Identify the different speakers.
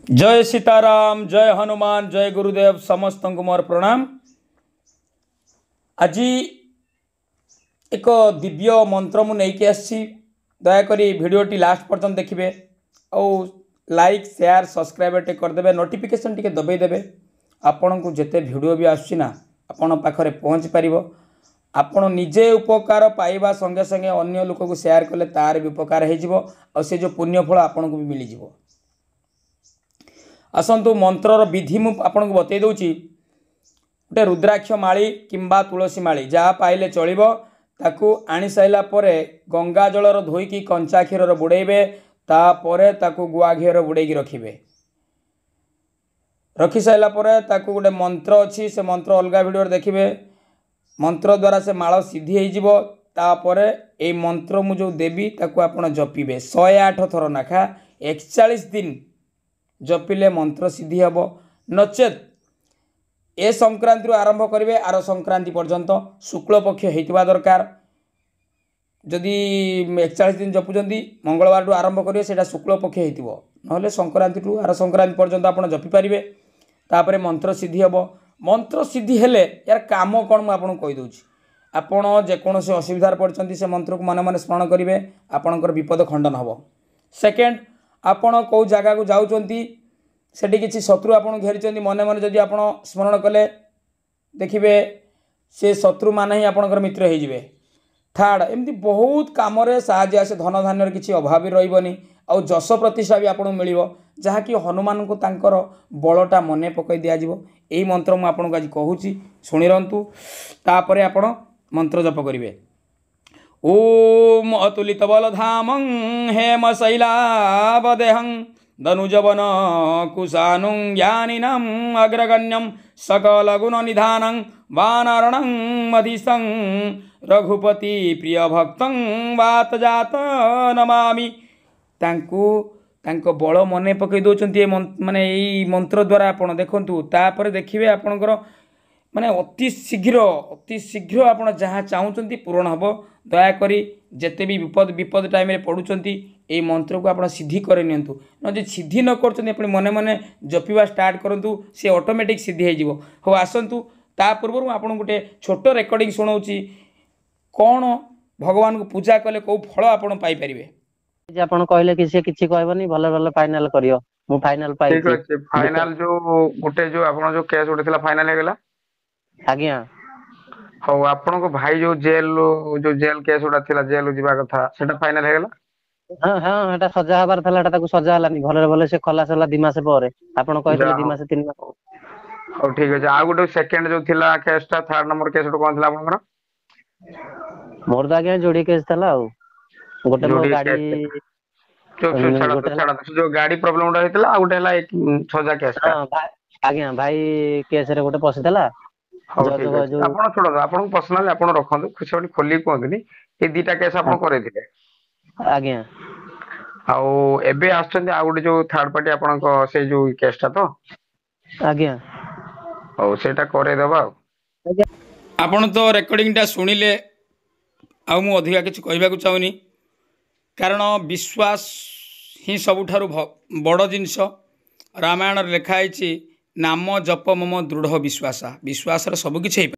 Speaker 1: जय सीताराम, जय हनुमान, जय गुरुदेव, समस्त को मोर प्रणाम। आज एक दिव्य मंत्र मु नहीं आसी, दयाकोरी भिडटी लास्ट पर्यंत देखिए और लाइक शेयर सब्सक्राइब टे करदे, नोटिफिकेशन टे दबाईदेवे। आपण को जिते भिडियो भी आसना आपण पाखे पहुँच पार, आपण निजे उपकार पाइबा संगे संगे अन्य लोक को शेयर कले तार भी उपकार हो, से जो पुण्यफल आपण को भी मिल जाव। आसतु मंत्रर विधि मु आपन को बतई दूची। गोटे रुद्राक्ष माली किंबा तुलसी माली जहाँ पाइले चलिबो, ताकू आनी साइला परे गंगा जलर धोईकी कंचा क्षीर बुड़ेबे, तापरे ताकू गुआ घीर बुड़ेकी रखिबे। रखी साइला परे ताकू गोटे मंत्र अच्छी, से मंत्र अलगा वीडियो देखिए। मंत्र द्वारा से माଳ सिद्धि हो जिवो। तापरे ए मंत्र मु जो देवी ताकू आपण जपिबे 108 थर नाखा 41 दिन जपिले मंत्र सिद्धि हम। नचेत ए संक्रांति आरंभ करेंगे, आर संक्रांति पर्यंत शुक्ल पक्ष होता दरकार। जदि 41 दिन जपुचंदी मंगलवार आरंभ करेंगे, से शुक्ल पक्ष हो ना संक्रांति आर संक्रांति पर्यंत आप जपिपारे। तापर मंत्र सिद्धि हम। मंत्र सिद्धि हेले यार काम कौन मुझे कहीदे। आपण जेकोसी असुविधार पड़ते से मंत्र को मन मन स्मरण करेंगे, आपणकर विपद खंडन हम। सेकेंड, आपण कौ जगह को जाउचंती सेठी किसी शत्रु आपन घेरी मन मन जदि आपण स्मरण कले देखिए से शत्रु मान ही आपणकर मित्र हो जिवे। थर्ड, एमती बहुत कम साहाय्य आसे, धन धान्यर किसी अभाव भी रही आउ जश प्रतिष्ठा भी आपको मिल जहाँकि हनुमान को तांकर बलटा मन पकई दि जाव। यही मंत्र मुझे आपको आज कहूँ, शुणी रंतु। तापर आपण मंत्र जप करेंगे। ओम अतुलित बलधामं हेम शैलावदेहं धनुजवन कुशानुं ज्ञानिनम् अग्रगण्यं सकल गुण निधानं वानरणं मधिसं रघुपति प्रिय भक्तं वातजात नमामि। तांको बल मन पकई दौरान माने यही मंत्र द्वारा आप देखु। तापर देखिए आपणकर माने अति शीघ्र आप जहाँ चाहते पूरण हम। दयाकोरी जिते भी विपद टाइम रे पड़ुचंती ए मंत्र को आप सिद्धि कर नियंतु। न सिद्धि न कर मन मन जपिवा स्टार्ट करूँ, सी ऑटोमेटिक सिद्धि हो। आसतु ता पूर्व आपन गोटे छोट रेकर्डिंग शुणाऊँगी, कौन भगवान को पूजा कले कौ फल आपन पाई परिबे।
Speaker 2: आपण कहले कि से किछि कहबनी, भले भले फाइनल करियो। मु फाइनल पाई
Speaker 3: ठीक अछि। फाइनल जो गोटे जो आपण जो केस उठे थिला फाइनल हे गेला।
Speaker 2: आज्ञा
Speaker 3: हो आपण को भाई जो जेल केस उठा थिला, जेल जिबा कथा सेटा फाइनल हे गेला।
Speaker 2: हां हां एटा सजा हबार थला, एटा ताकू सजा हलानी। भले भले से खलास हला 2 मास परे। आपण कहथिले 2 मास 3 मास।
Speaker 3: हो ठीक अछि। आ गोटे सेकंड जो थिला केसटा, थर्ड नंबर केस उठा कोन थिला आपनकर?
Speaker 2: मोर दा आज्ञा जोड़ी केस थला। गोटे मो गाड़ी
Speaker 3: जो गाड़ी प्रॉब्लम उठा हेतला, आ गोटे हला एक सजा केस।
Speaker 2: हां आज्ञा भाई केस रे गोटे पसितला।
Speaker 3: हो ठीक अछि। आपण छोड़ आपण पर्सनल आपण रखंतु, खुशी खोली कोंदनी ए दीटा केस आपण करे दिले।
Speaker 2: आज्ञा
Speaker 3: आउ एबे आछन आ गोटे जो थर्ड पार्टी आपण को से जो केसटा तो
Speaker 2: आज्ञा
Speaker 3: हो सेटा करे देबा।
Speaker 1: आपण तो रेकर्डिंगटा शुणिले, आ मु अधिका किछि कहबा को चाहुनी, कारण विश्वास ही सबुठारु बड़ जिनस। रामायण लिखाई नाम जप मम दृढ़ विश्वास, विश्वास सबकिछि।